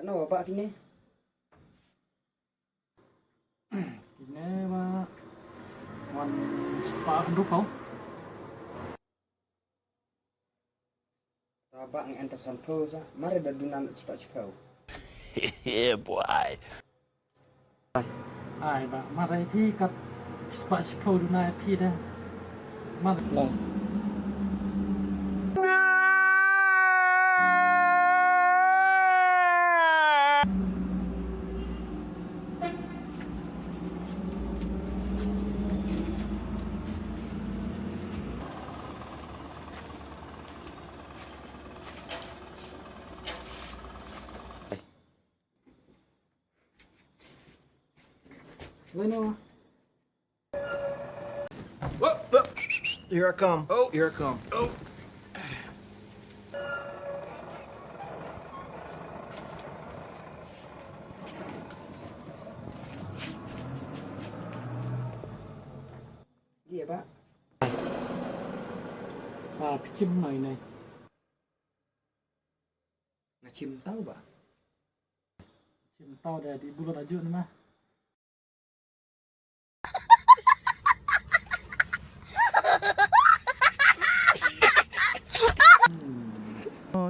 Kenapa Pak kini? Kini Pak wan spa handuk kau. Tabak ng enter sampul sa. Mari dah dunan cepat-cepat. Yeah, boy. Ai Pak, mari pi kat spa sepau dunai pi dah. Mari lah. Leno. Whoop, whoop. Here I come. Oh, here I come. Oh. Iya, Pak. Picim này này. Ngacim tahu, Pak? Cim tahu dah di bulan aja ni mah. Oh,